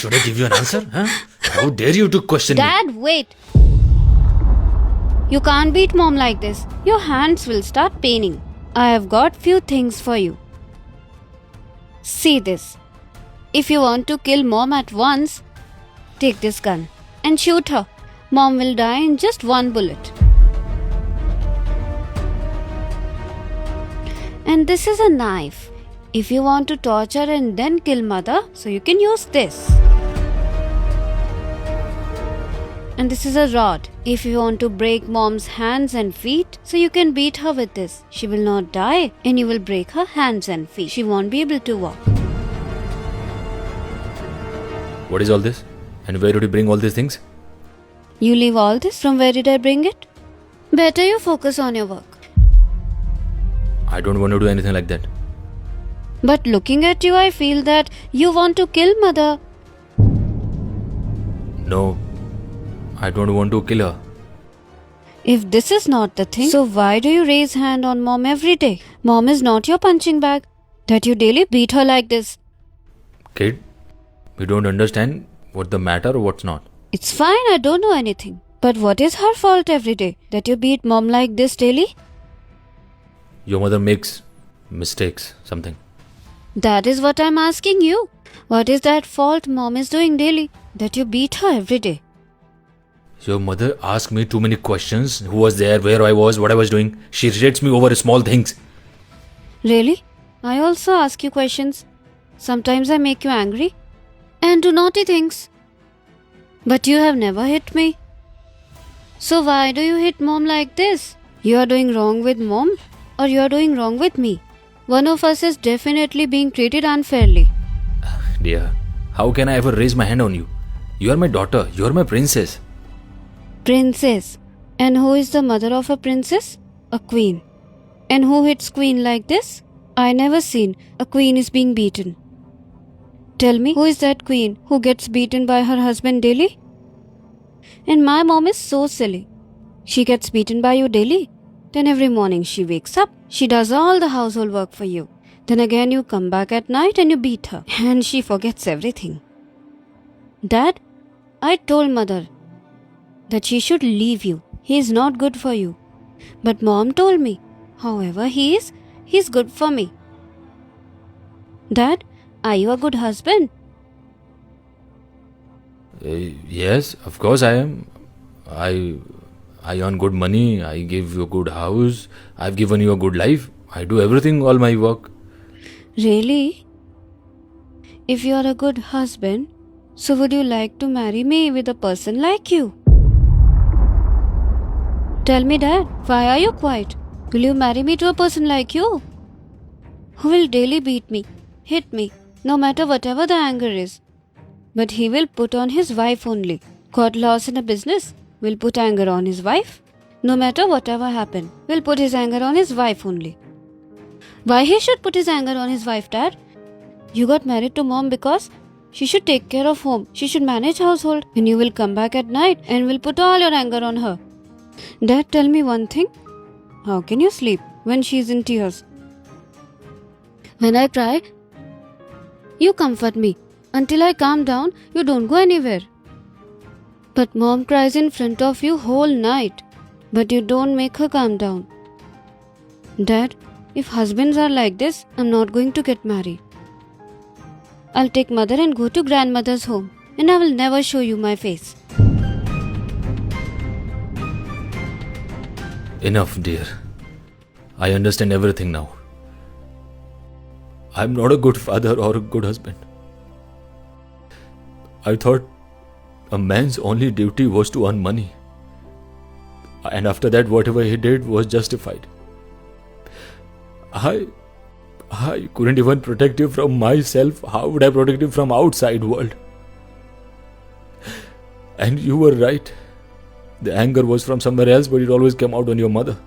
Should I give you an answer? Huh? How dare you to question me? Dad, wait. You can't beat mom like this. Your hands will start paining. I have got few things for you. See this. If you want to kill mom at once, take this gun and shoot her. Mom will die in just one bullet. And this is a knife. If you want to torture and then kill mother, so you can use this. And this is a rod. If you want to break mom's hands and feet, so you can beat her with this. She will not die and you will break her hands and feet. She won't be able to walk. What is all this? And where did you bring all these things? You leave all this? From where did I bring it? Better you focus on your work. I don't want to do anything like that. But looking at you, I feel that you want to kill mother. No, I don't want to kill her. If this is not the thing, so why do you raise hand on mom every day? Mom is not your punching bag that you daily beat her like this. Kid, you don't understand what's the matter or what's not. It's fine, I don't know anything. But what is her fault every day that you beat mom like this daily? Your mother makes mistakes, something. That is what I'm asking you. What is that fault mom is doing daily that you beat her every day? Your mother asked me too many questions. Who was there, where I was, what I was doing. She irritates me over small things. Really? I also ask you questions. Sometimes I make you angry and do naughty things. But you have never hit me. So why do you hit mom like this? You are doing wrong with mom or you are doing wrong with me? One of us is definitely being treated unfairly. Dear, how can I ever raise my hand on you? You are my daughter. You are my princess. Princess. And who is the mother of a princess? A queen. And who hits queen like this? I never seen a queen is being beaten. Tell me, who is that queen who gets beaten by her husband daily? And my mom is so silly. She gets beaten by you daily. Then every morning she wakes up. She does all the household work for you. Then again you come back at night and you beat her. And she forgets everything. Dad, I told mother that she should leave you. He is not good for you. But mom told me, however he is good for me. Dad, are you a good husband? Yes, of course I am. I earn good money. I give you a good house. I've given you a good life. I do everything, all my work. Really? If you are a good husband, so would you like to marry me with a person like you? Tell me, Dad, why are you quiet? Will you marry me to a person like you? Who will daily beat me, hit me, no matter whatever the anger is. But he will put on his wife only. Got lost in a business, will put anger on his wife. No matter whatever happen, will put his anger on his wife only. Why he should put his anger on his wife, Dad? You got married to mom because she should take care of home. She should manage household. And you will come back at night and will put all your anger on her. Dad, tell me one thing. How can you sleep when she is in tears? When I cry, you comfort me. Until I calm down, you don't go anywhere. But mom cries in front of you whole night. But you don't make her calm down. Dad, if husbands are like this, I'm not going to get married. I'll take mother and go to grandmother's home. And I will never show you my face. Enough, dear. I understand everything now. I'm not a good father or a good husband. I thought a man's only duty was to earn money. And after that, whatever he did was justified. I couldn't even protect you from myself. How would I protect you from outside world? And you were right. The anger was from somewhere else, but it always came out on your mother.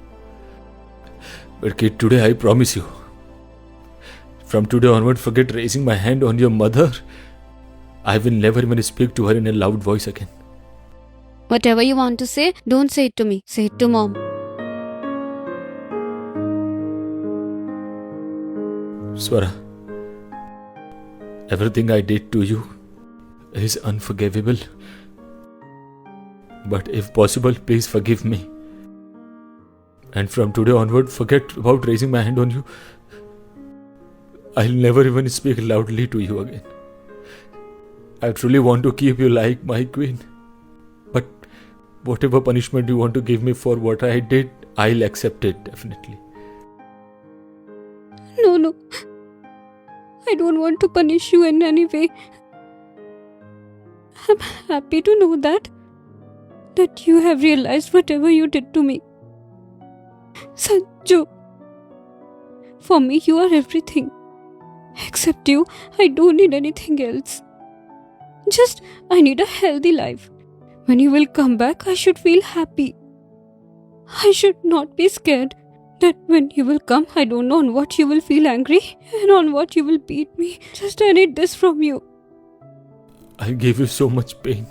But kid, today I promise you, from today onward, forget raising my hand on your mother. I will never even speak to her in a loud voice again. Whatever you want to say, don't say it to me. Say it to mom. Swara, everything I did to you, is unforgivable. But if possible, please forgive me. And from today onward, forget about raising my hand on you. I'll never even speak loudly to you again. I truly want to keep you like my queen. But whatever punishment you want to give me for what I did, I'll accept it, definitely. No. I don't want to punish you in any way. I'm happy to know that you have realized whatever you did to me. Sanju, for me you are everything. Except you, I don't need anything else. Just, I need a healthy life. When you will come back, I should feel happy. I should not be scared that when you will come, I don't know on what you will feel angry and on what you will beat me. Just, I need this from you. I gave you so much pain,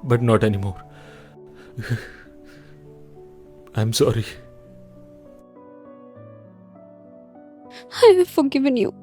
but not anymore. I'm sorry. I have forgiven you.